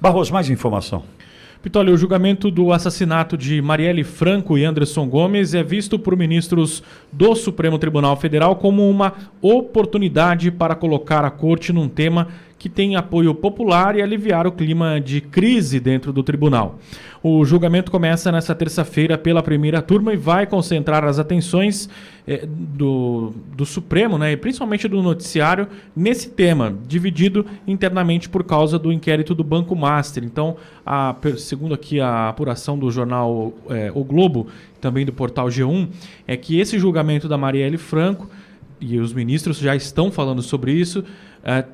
Barros, mais informação. Pitoli, o julgamento do assassinato de Marielle Franco e Anderson Gomes é visto por ministros do Supremo Tribunal Federal como uma oportunidade para colocar a corte num tema que tem apoio popular e aliviar o clima de crise dentro do tribunal. O julgamento começa nesta terça-feira pela primeira turma e vai concentrar as atenções do Supremo, né, e principalmente do noticiário, nesse tema, dividido internamente por causa do inquérito do Banco Master. Então, segundo aqui a apuração do jornal O Globo, também do portal G1, é que esse julgamento da Marielle Franco, e os ministros já estão falando sobre isso,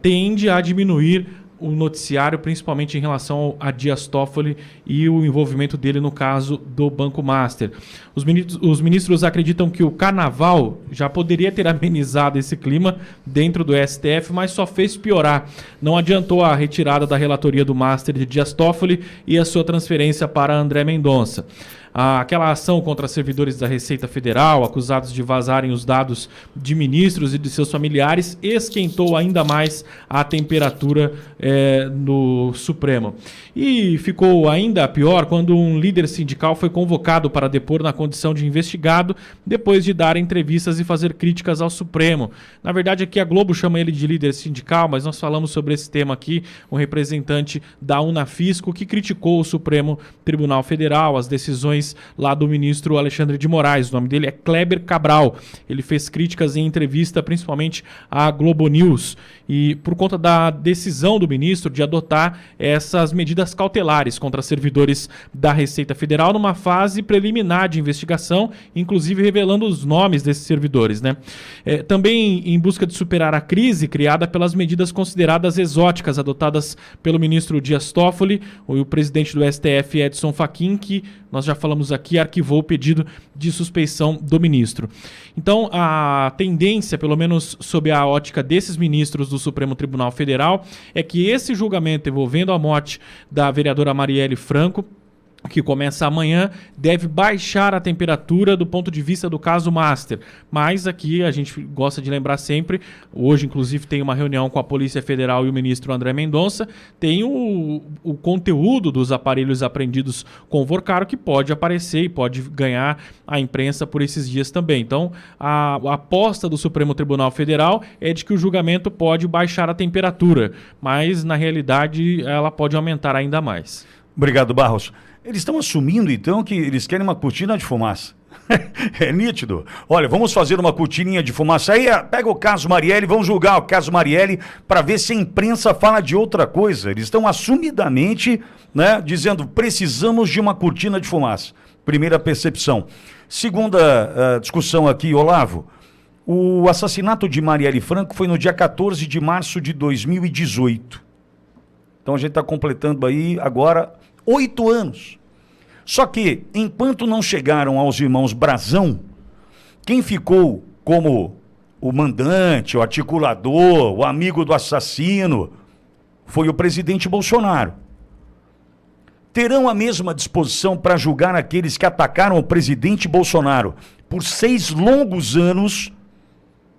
tende a diminuir o noticiário, principalmente em relação a Dias Toffoli e o envolvimento dele no caso do Banco Master. Os ministros acreditam que o carnaval já poderia ter amenizado esse clima dentro do STF, mas só fez piorar. Não adiantou a retirada da relatoria do Master de Dias Toffoli e a sua transferência para André Mendonça. Aquela ação contra servidores da Receita Federal, acusados de vazarem os dados de ministros e de seus familiares, esquentou ainda mais a temperatura no Supremo. E ficou ainda pior quando um líder sindical foi convocado para depor na condição de investigado, depois de dar entrevistas e fazer críticas ao Supremo. Na verdade, aqui a Globo chama ele de líder sindical, mas nós falamos sobre esse tema aqui, um representante da Unafisco, que criticou o Supremo Tribunal Federal, as decisões lá do ministro Alexandre de Moraes. O nome dele é Kleber Cabral. Ele fez críticas em entrevista, principalmente à Globo News, e por conta da decisão do ministro de adotar essas medidas cautelares contra servidores da Receita Federal numa fase preliminar de investigação, inclusive revelando os nomes desses servidores, né? Também em busca de superar a crise criada pelas medidas consideradas exóticas adotadas pelo ministro Dias Toffoli, o presidente do STF, Edson Fachin, que nós já falamos aqui, arquivou o pedido de suspeição do ministro. Então, a tendência, pelo menos sob a ótica desses ministros do Supremo Tribunal Federal, é que esse julgamento envolvendo a morte da vereadora Marielle Franco, que começa amanhã, deve baixar a temperatura do ponto de vista do caso Master. Mas aqui a gente gosta de lembrar sempre, hoje inclusive tem uma reunião com a Polícia Federal e o ministro André Mendonça, tem o conteúdo dos aparelhos apreendidos com o Vorcaro que pode aparecer e pode ganhar a imprensa por esses dias também. Então a aposta do Supremo Tribunal Federal é de que o julgamento pode baixar a temperatura, mas na realidade ela pode aumentar ainda mais. Obrigado, Barros. Eles estão assumindo, então, que eles querem uma cortina de fumaça. É nítido. Olha, vamos fazer uma cortininha de fumaça. Aí pega o caso Marielle, vamos julgar o caso Marielle para ver se a imprensa fala de outra coisa. Eles estão assumidamente, né, dizendo, precisamos de uma cortina de fumaça. Primeira percepção. Segunda discussão aqui, Olavo. O assassinato de Marielle Franco foi no dia 14 de março de 2018. Então a gente está completando aí agora 8 anos. Só que, enquanto não chegaram aos irmãos Brazão, quem ficou como o mandante, o articulador, o amigo do assassino, foi o presidente Bolsonaro. Terão a mesma disposição para julgar aqueles que atacaram o presidente Bolsonaro por 6 longos anos,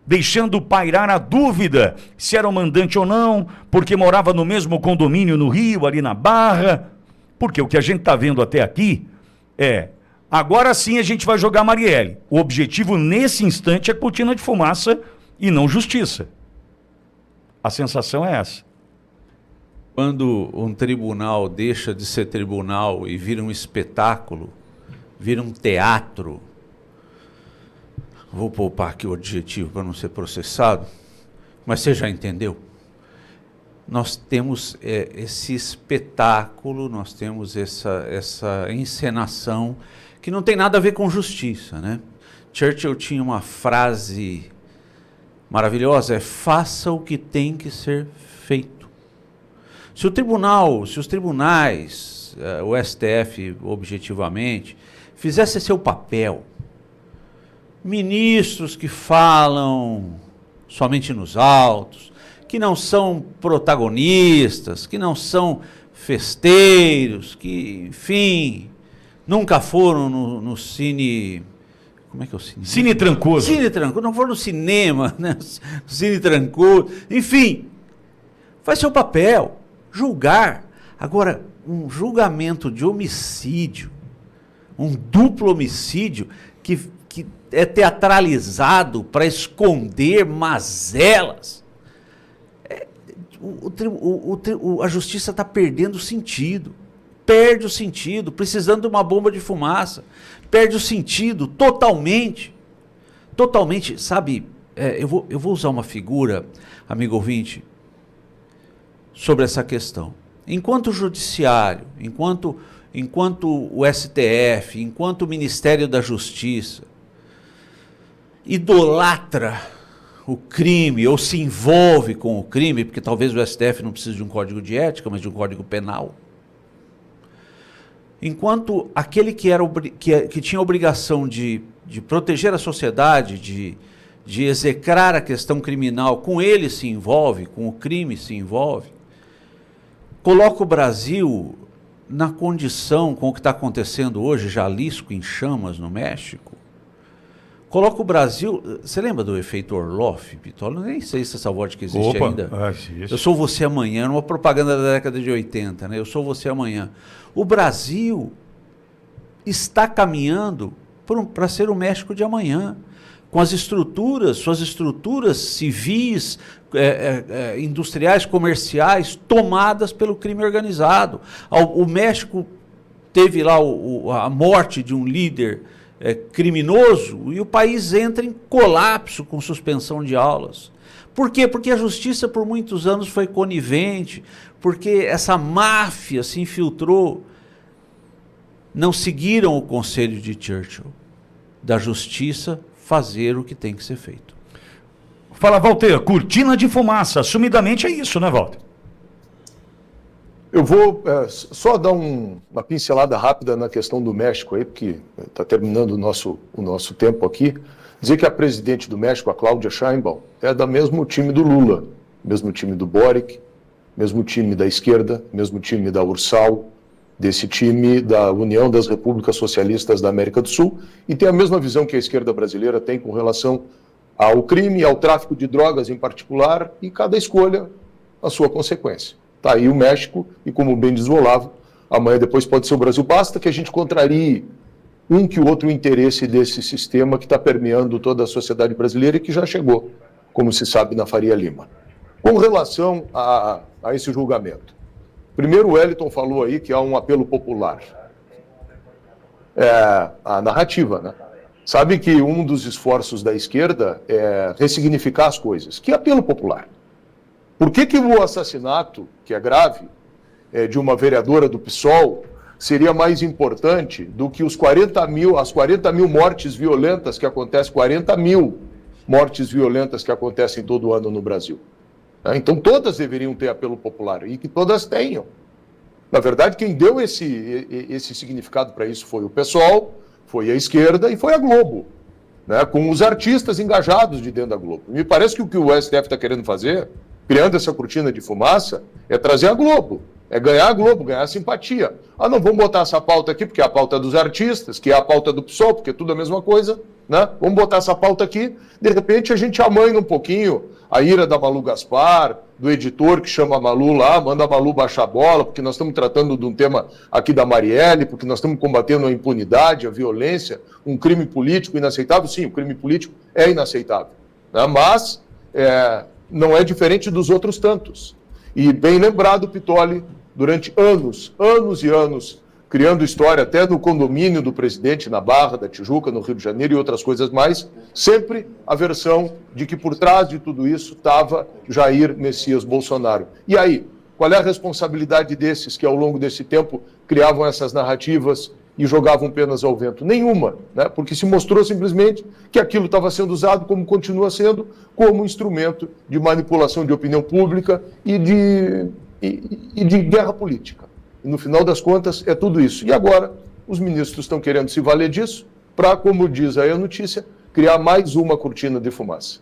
deixando pairar a dúvida se era o mandante ou não, porque morava no mesmo condomínio no Rio, ali na Barra. Porque o que a gente está vendo até aqui é, agora sim a gente vai jogar Marielle. O objetivo nesse instante é cortina de fumaça e não justiça. A sensação é essa. Quando um tribunal deixa de ser tribunal e vira um espetáculo, vira um teatro, vou poupar aqui o adjetivo para não ser processado, mas você já entendeu? Nós temos esse espetáculo, nós temos essa encenação que não tem nada a ver com justiça, né? Churchill tinha uma frase maravilhosa, faça o que tem que ser feito. Se os tribunais, o STF objetivamente, fizesse seu papel, ministros que falam somente nos autos, que não são protagonistas, que não são festeiros, que, enfim, nunca foram no cine... Como é que é o cine? Cine Trancoso. Cine Trancoso, não foram no cinema, né? Cine Trancoso, enfim, faz seu papel, julgar. Agora, um julgamento de homicídio, um duplo homicídio que é teatralizado para esconder mazelas, a justiça está perdendo o sentido. Perde o sentido, precisando de uma bomba de fumaça. Perde o sentido totalmente. Totalmente, sabe, eu vou usar uma figura, amigo ouvinte, sobre essa questão. Enquanto o judiciário, enquanto o STF, enquanto o Ministério da Justiça idolatra o crime ou se envolve com o crime, porque talvez o STF não precise de um código de ética, mas de um código penal. Enquanto aquele que tinha a obrigação de proteger a sociedade, de execrar a questão criminal, com ele se envolve, com o crime se envolve, coloca o Brasil na condição, com o que está acontecendo hoje, Jalisco em chamas no México, coloca o Brasil... Você lembra do efeito Orloff, Pitolo? Nem sei se essa vodka existe ainda. Eu sou você amanhã, uma propaganda da década de 80, né? Eu sou você amanhã. O Brasil está caminhando para ser o México de amanhã, com as estruturas, suas estruturas civis, industriais, comerciais, tomadas pelo crime organizado. O México teve lá a morte de um líder criminoso e o país entra em colapso com suspensão de aulas. Por quê? Porque a justiça por muitos anos foi conivente, porque essa máfia se infiltrou. Não seguiram o conselho de Churchill, da justiça fazer o que tem que ser feito. Fala, Walter, cortina de fumaça, assumidamente é isso, né, Walter? Eu vou só dar uma pincelada rápida na questão do México aí, porque está terminando o nosso tempo aqui. Dizer que a presidente do México, a Cláudia Sheinbaum, é do mesmo time do Lula, mesmo time do Boric, mesmo time da esquerda, mesmo time da URSAL, desse time da União das Repúblicas Socialistas da América do Sul, e tem a mesma visão que a esquerda brasileira tem com relação ao crime, ao tráfico de drogas em particular, e cada escolha a sua consequência. Está aí o México, e como bem diz o Olavo, amanhã depois pode ser o Brasil. Basta que a gente contrarie um que o outro interesse desse sistema que está permeando toda a sociedade brasileira e que já chegou, como se sabe, na Faria Lima. Com relação a esse julgamento, primeiro o Wellington falou aí que há um apelo popular. A narrativa, né? Sabe que um dos esforços da esquerda é ressignificar as coisas. Que apelo popular? Por que o assassinato, que é grave, de uma vereadora do PSOL, seria mais importante do que as 40 mil mortes violentas que acontecem, 40 mil mortes violentas que acontecem todo ano no Brasil? Então todas deveriam ter apelo popular, e que todas tenham. Na verdade, quem deu esse significado para isso foi o PSOL, foi a esquerda e foi a Globo, né, com os artistas engajados de dentro da Globo. Me parece que o que o STF está querendo fazer, criando essa cortina de fumaça, é trazer a Globo, é ganhar a Globo, ganhar a simpatia. Não vamos botar essa pauta aqui, porque é a pauta dos artistas, que é a pauta do PSOL, porque é tudo a mesma coisa, né? Vamos botar essa pauta aqui, de repente a gente amaina um pouquinho a ira da Malu Gaspar, do editor que chama a Malu lá, manda a Malu baixar a bola, porque nós estamos tratando de um tema aqui da Marielle, porque nós estamos combatendo a impunidade, a violência, um crime político inaceitável. Sim, o crime político é inaceitável, né? Mas não é diferente dos outros tantos. E bem lembrado, Pitoli, durante anos e anos, criando história até no condomínio do presidente, na Barra da Tijuca, no Rio de Janeiro e outras coisas mais, sempre a versão de que por trás de tudo isso estava Jair Messias Bolsonaro. E aí, qual é a responsabilidade desses que ao longo desse tempo criavam essas narrativas e jogavam penas ao vento? Nenhuma, né? Porque se mostrou simplesmente que aquilo estava sendo usado, como continua sendo, como instrumento de manipulação de opinião pública e de guerra política. E no final das contas é tudo isso. E agora os ministros estão querendo se valer disso para, como diz aí a notícia, criar mais uma cortina de fumaça.